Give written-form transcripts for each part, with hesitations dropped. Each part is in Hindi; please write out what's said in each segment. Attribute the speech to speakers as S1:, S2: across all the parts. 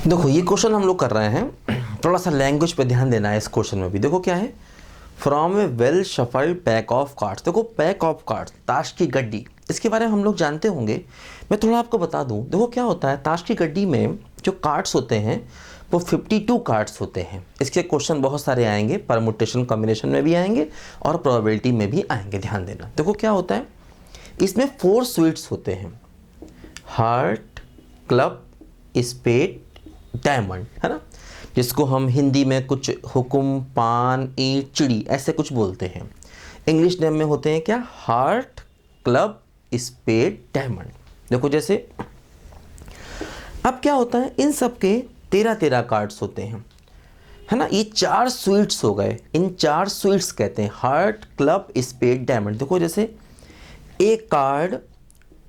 S1: देखो ये क्वेश्चन हम लोग कर रहे हैं, थोड़ा सा लैंग्वेज पे ध्यान देना है इस क्वेश्चन में भी। देखो क्या है, from A well shuffled pack of cards. देखो पैक ऑफ कार्ड्स, ताश की गड्डी, इसके बारे में हम लोग जानते होंगे। मैं थोड़ा आपको बता दूं। देखो क्या होता है, ताश की गड्डी में जो कार्ड्स होते हैं वो 52 कार्ड्स होते हैं। इसके क्वेश्चन बहुत सारे आएंगे, परमुटेशन कॉम्बिनेशन में भी आएंगे और प्रोबेबिलिटी में भी आएंगे। ध्यान देना। देखो क्या होता है, इसमें 4 स्वीट्स होते हैं, हार्ट, क्लब, स्पेड, डायमंड, है ना, जिसको हम हिंदी में कुछ हुकुम, पान, ईंट, चिड़ी ऐसे कुछ बोलते हैं। इंग्लिश नेम में होते हैं क्या, हार्ट, क्लब, स्पेड, डायमंड। देखो जैसे अब क्या होता है, इन सब के 13 कार्ड्स होते हैं, है ना। ये 4 स्वीट्स हो गए, इन 4 स्वीट्स कहते हैं हार्ट, क्लब, स्पेड, डायमंड। देखो जैसे एक कार्ड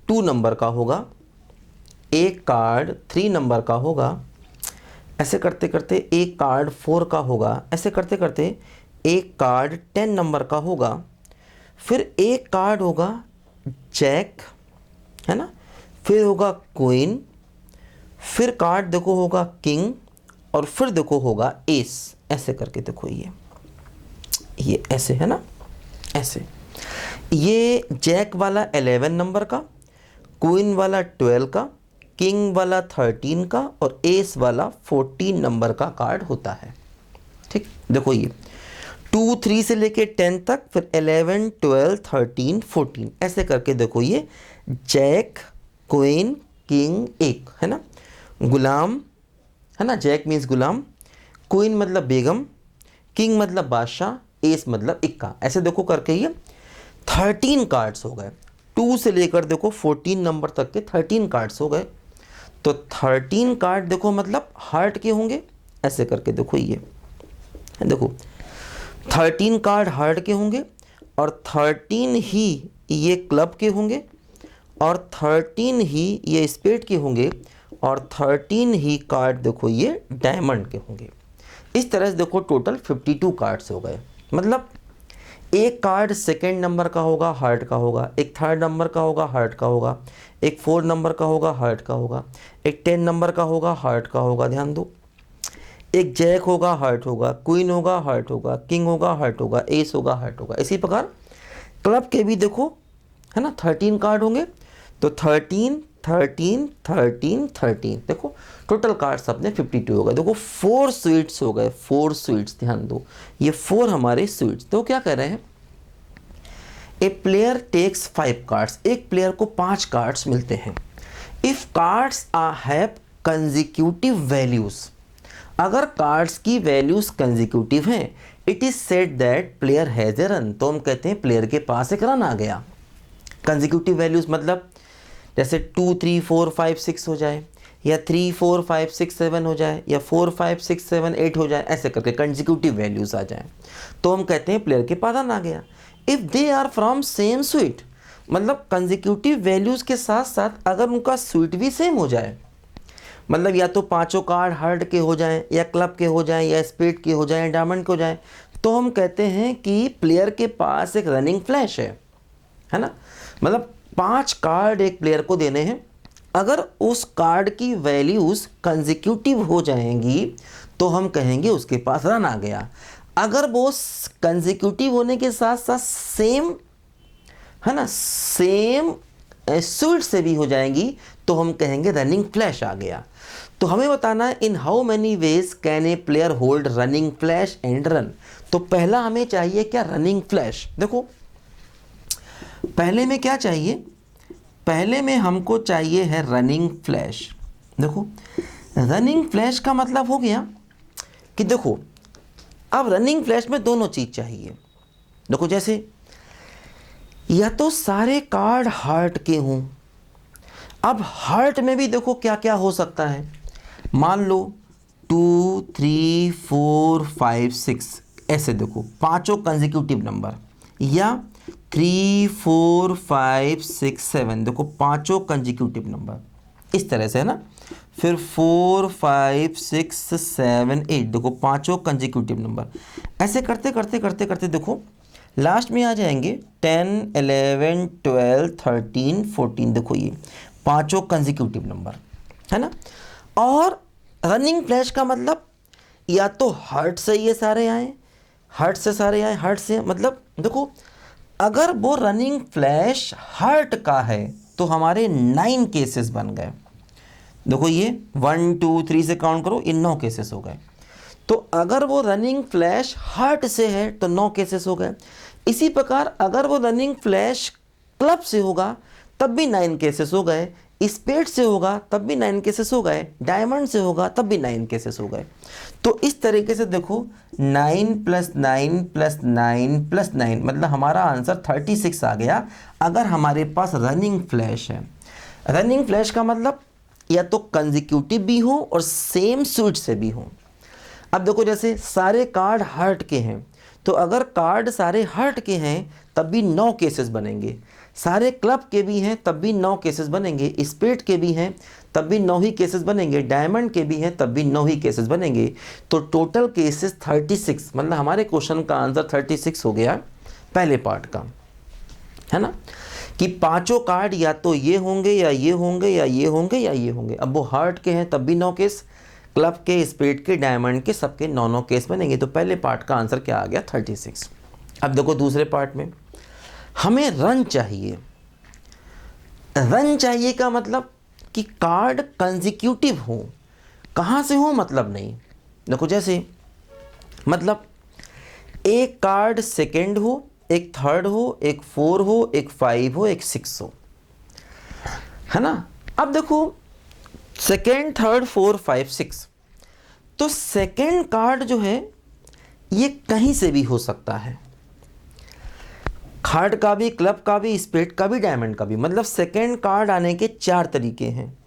S1: 2 नंबर का होगा, एक कार्ड 3 नंबर का होगा, ऐसे करते करते एक कार्ड 4 का होगा, ऐसे करते करते एक कार्ड 10 नंबर का होगा, फिर एक कार्ड होगा जैक, है ना, फिर होगा क्वीन, फिर कार्ड देखो होगा किंग, और फिर देखो होगा एस। ऐसे करके देखो ये ऐसे, है ना, ऐसे। ये जैक वाला 11 नंबर का, क्वीन वाला 12 का, किंग वाला 13 का और एस वाला 14 नंबर का कार्ड होता है। ठीक, देखो ये 2, 3 से लेके 10 तक, फिर 11, 12, 13, 14 ऐसे करके देखो ये जैक, क्वीन, किंग, एक, है ना, गुलाम, है ना, जैक मीन्स गुलाम, क्वीन मतलब बेगम, किंग मतलब बादशाह, एस मतलब इक्का। ऐसे देखो करके ये 13 कार्ड्स हो गए। 2 से लेकर देखो 14 नंबर तक के 13 कार्ड्स हो गए। तो 13 कार्ड देखो मतलब हार्ट के होंगे, ऐसे करके देखो ये देखो 13 कार्ड हार्ट के होंगे, और 13 ही ये क्लब के होंगे, और 13 ही ये स्पेड के होंगे, और 13 ही कार्ड देखो ये डायमंड के होंगे। इस तरह से देखो टोटल 52 कार्ड्स हो गए। मतलब एक कार्ड सेकेंड नंबर का होगा, हार्ट का होगा, एक थर्ड नंबर का होगा, हार्ट का होगा, एक 4 नंबर का होगा, हार्ट का होगा, एक 10 नंबर का होगा, हार्ट का होगा। ध्यान दो, एक जैक होगा, हार्ट होगा, क्वीन होगा, हार्ट होगा, किंग होगा, हार्ट होगा, एस होगा, हार्ट होगा। इसी प्रकार क्लब के भी देखो, है ना, 13 कार्ड होंगे। तो 13, 13, 13, 13, देखो टोटल कार्ड्स अपने 52 हो गए। देखो 4 स्वीट्स हो गए, 4 स्वीट्स। ध्यान दो, ये 4 हमारे स्वीट्स। तो क्या कह रहे हैं, ए प्लेयर टेक्स 5 कार्ड्स, एक प्लेयर को 5 कार्ड्स मिलते हैं। If cards are have consecutive values, अगर कार्ड्स की वैल्यूज कंसेक्यूटिव हैं, it is said that player has a run, तो हम कहते हैं प्लेयर के पास एक रन आ गया। कंसेक्यूटिव वैल्यूज मतलब जैसे 2, 3, 4, 5, 6 हो जाए, या 3, 4, 5, 6, 7 हो जाए, या 4, 5, 6, 7, 8 हो जाए, ऐसे करके कंसेक्यूटिव वैल्यूज आ जाए, तो हम कहते हैं प्लेयर के पास रन आ गया। If they are from same suit, मतलब कंसेक्यूटिव वैल्यूज के साथ साथ अगर उनका स्वीट भी सेम हो जाए, मतलब या तो 5 कार्ड हार्ट के हो जाएं, या क्लब के हो जाएं, या स्पेड के हो जाएं, डायमंड के हो जाएं, तो हम कहते हैं कि प्लेयर के पास एक रनिंग फ्लैश है ना। मतलब 5 कार्ड एक प्लेयर को देने हैं, अगर उस कार्ड की वैल्यूज कंसेक्यूटिव हो जाएंगी तो हम कहेंगे उसके पास रन आ गया। अगर वो कंसेक्यूटिव होने के साथ साथ सेम, है ना, सेम स्वीट से भी हो जाएंगी तो हम कहेंगे रनिंग फ्लैश आ गया। तो हमें बताना है in how many ways can a player hold running flash and run. तो पहला हमें चाहिए क्या, रनिंग फ्लैश। देखो पहले में क्या चाहिए, पहले में हमको चाहिए है रनिंग फ्लैश। देखो रनिंग फ्लैश का मतलब हो गया कि देखो अब रनिंग फ्लैश में दोनों चीज़ चाहिए। देखो जैसे या तो सारे कार्ड हार्ट के हों, अब हार्ट में भी देखो क्या क्या हो सकता है, मान लो 2, 3, 4, 5, 6 ऐसे देखो 5 कंसेक्यूटिव नंबर, या 3, 4, 5, 6, 7 देखो 5 कंसेक्यूटिव नंबर, इस तरह से, है ना। फिर 4, 5, 6, 7, 8 देखो 5 कंसेक्यूटिव नंबर। ऐसे करते करते करते करते देखो लास्ट में आ जाएंगे 10, 11, 12, 13, 14 देखो ये 5 कंसेक्यूटिव नंबर, है ना। और रनिंग फ्लैश का मतलब या तो हार्ट से ये सारे आए, हार्ट से सारे आए, हार्ट से, मतलब देखो अगर वो रनिंग फ्लैश हार्ट का है तो हमारे 9 केसेस बन गए। देखो ये 1 2 3 से काउंट करो, इन 9 केसेस हो गए। तो अगर वो रनिंग फ्लैश हार्ट से है तो 9 केसेस हो गए। इसी प्रकार अगर वो रनिंग फ्लैश क्लब से होगा तब भी 9 केसेस हो गए, स्पेड से होगा तब भी 9 केसेस हो गए, डायमंड से होगा तब भी 9 केसेस हो गए। तो इस तरीके से देखो 9 + 9 + 9 + 9 मतलब हमारा आंसर 36 आ गया अगर हमारे पास रनिंग फ्लैश है। रनिंग फ्लैश का मतलब या तो कंजिक्यूटिव भी हो और सेम स्विच से भी हो। अब देखो जैसे सारे कार्ड हार्ट के हैं तो अगर कार्ड सारे हार्ट के हैं तब भी 9 केसेस बनेंगे, सारे क्लब के भी हैं तब भी 9 केसेस बनेंगे, स्पेड के भी हैं तब भी 9 ही केसेस बनेंगे, डायमंड के भी हैं तब भी 9 ही केसेस बनेंगे। तो टोटल केसेस 36, मतलब हमारे क्वेश्चन का आंसर 36 हो गया पहले पार्ट का, है ना, कि पांचों कार्ड या तो ये होंगे या ये होंगे या ये होंगे या ये होंगे। अब वो हार्ट के हैं तब भी 9 केस, क्लब के, स्पेड के, डायमंड के, सबके 9 केस बनेंगे। तो पहले पार्ट का आंसर क्या आ गया 36। अब देखो दूसरे पार्ट में हमें रन चाहिए। रन चाहिए का मतलब कि कार्ड कंजिक्यूटिव हो, कहाँ से हो मतलब नहीं। देखो जैसे मतलब एक कार्ड सेकेंड हो, एक थर्ड हो, एक 4 हो, एक 5 हो, एक 6 हो, है ना। अब देखो सेकेंड, थर्ड, 4, 5, 6, तो सेकेंड कार्ड जो है ये कहीं से भी हो सकता है, हार्ट का भी, क्लब का भी, स्पेड का भी, डायमंड का भी। मतलब सेकेंड कार्ड आने के 4 तरीके हैं,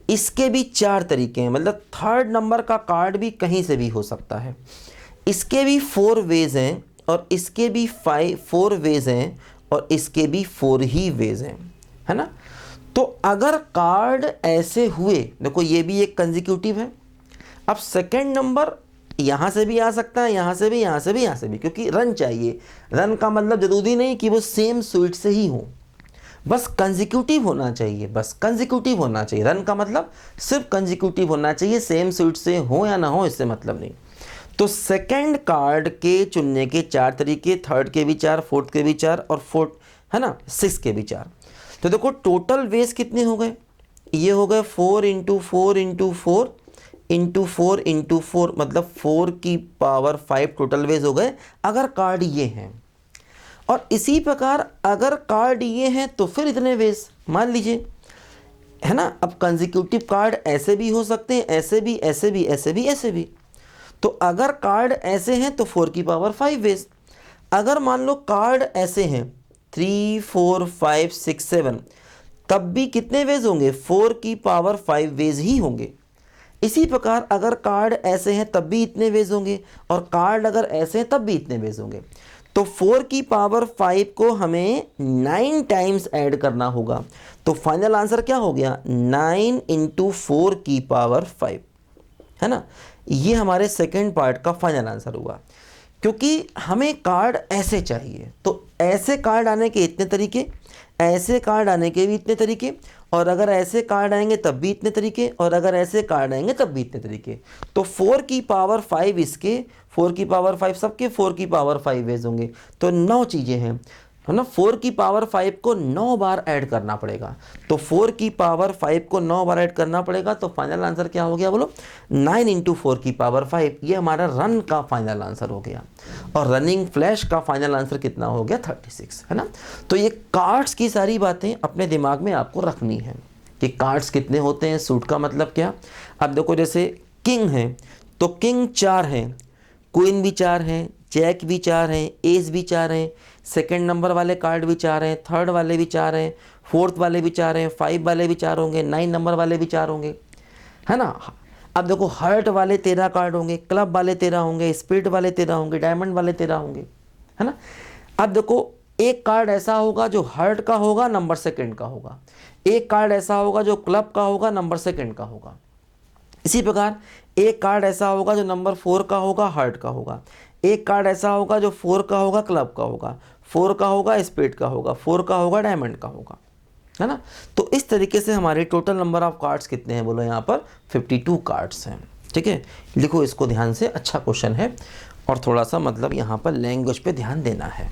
S1: इसके भी 4 तरीके हैं। मतलब थर्ड नंबर का कार्ड भी कहीं से भी हो सकता है, इसके भी 4 वेज हैं और इसके भी 4 वेज हैं और इसके भी 4 ही वेज हैं, है ना। तो अगर कार्ड ऐसे हुए, देखो ये भी एक कंजिक्यूटिव है। अब सेकेंड नंबर यहाँ से भी आ सकता है, यहाँ से भी, यहाँ से भी, यहाँ से भी, क्योंकि रन चाहिए। रन का मतलब जरूरी नहीं कि वो सेम स्विच से ही हो, बस कंजिक्यूटिव होना चाहिए, बस कंजिक्यूटिव होना चाहिए। रन का मतलब सिर्फ कंजिक्यूटिव होना चाहिए, सेम स्विच से हो या ना हो इससे मतलब नहीं। तो सेकंड कार्ड के चुनने के 4 तरीके, थर्ड के भी 4, फोर्थ के भी 4 और फोर्थ, है ना, 6 के भी 4। तो देखो टोटल वेज कितने हो गए, ये हो गए 4 × 4 × 4 × 4 × 4, मतलब 4 की पावर 5 टोटल वेज हो गए अगर कार्ड ये हैं। और इसी प्रकार अगर कार्ड ये हैं तो फिर इतने वेज मान लीजिए, है ना। अब कंजिक्यूटिव कार्ड ऐसे भी हो सकते हैं, ऐसे भी, ऐसे भी, ऐसे भी, ऐसे भी। तो अगर कार्ड ऐसे हैं तो 4 की पावर 5 वेज। अगर मान लो कार्ड ऐसे हैं 3 4 5 6 7, तब भी कितने वेज होंगे, 4 की पावर 5 वेज ही होंगे। इसी प्रकार अगर कार्ड ऐसे हैं तब भी इतने वेज होंगे और कार्ड अगर ऐसे हैं तब भी इतने वेज होंगे। तो 4 की पावर 5 को हमें 9 टाइम्स ऐड करना होगा। तो फाइनल आंसर क्या हो गया, 9 × 4 की पावर 5, है ना। ये हमारे सेकंड पार्ट का फाइनल आंसर हुआ। क्योंकि हमें कार्ड ऐसे चाहिए, तो ऐसे कार्ड आने के इतने तरीके, ऐसे कार्ड आने के भी इतने तरीके, और अगर ऐसे कार्ड आएंगे तब भी इतने तरीके, और अगर ऐसे कार्ड आएंगे तब भी इतने तरीके। तो 4 की पावर 5 इसके, 4 की पावर 5 सबके, 4 की पावर 5 वेज होंगे। तो 9 चीज़ें हैं, है ना। 4 की पावर 5 को 9 बार ऐड करना पड़ेगा। तो 4 की पावर 5 को 9 बार ऐड करना पड़ेगा। तो फाइनल आंसर क्या हो गया बोलो, 9 × 4 की पावर 5। ये हमारा रन का फाइनल आंसर हो गया। और रनिंग फ्लैश का फाइनल आंसर कितना हो गया, 36, है ना। तो ये कार्ड्स की सारी बातें अपने दिमाग में आपको रखनी है कि कार्ड्स कितने होते हैं, सूट का मतलब क्या। अब देखो जैसे किंग है तो किंग 4 हैं, क्वीन भी 4 हैं, जैक भी 4 हैं, एस भी 4 हैं, सेकंड नंबर वाले कार्ड भी 4 हैं, थर्ड वाले भी 4 हैं, फोर्थ वाले भी 4 हैं, 5 वाले भी 4 होंगे, 9 नंबर वाले भी 4 होंगे, है ना। अब देखो हार्ट वाले 13 कार्ड होंगे, क्लब वाले 13 होंगे, स्पीड वाले 13 होंगे, डायमंड वाले 13 होंगे, है ना। अब देखो एक कार्ड ऐसा होगा जो हार्ट का होगा, नंबर सेकंड का होगा। एक कार्ड ऐसा होगा जो क्लब का होगा, नंबर सेकंड का होगा। इसी प्रकार एक कार्ड ऐसा होगा जो नंबर 4 का होगा, हार्ट का होगा। एक कार्ड ऐसा होगा जो 4 का होगा, क्लब का होगा, 4 का होगा, स्पीड का होगा, 4 का होगा, डायमंड का होगा, है ना। तो इस तरीके से हमारे टोटल नंबर ऑफ कार्ड्स कितने हैं बोलो, यहाँ पर 52 कार्ड्स हैं। ठीक है, लिखो इसको ध्यान से, अच्छा क्वेश्चन है और थोड़ा सा मतलब यहाँ पर लैंग्वेज पे ध्यान देना है।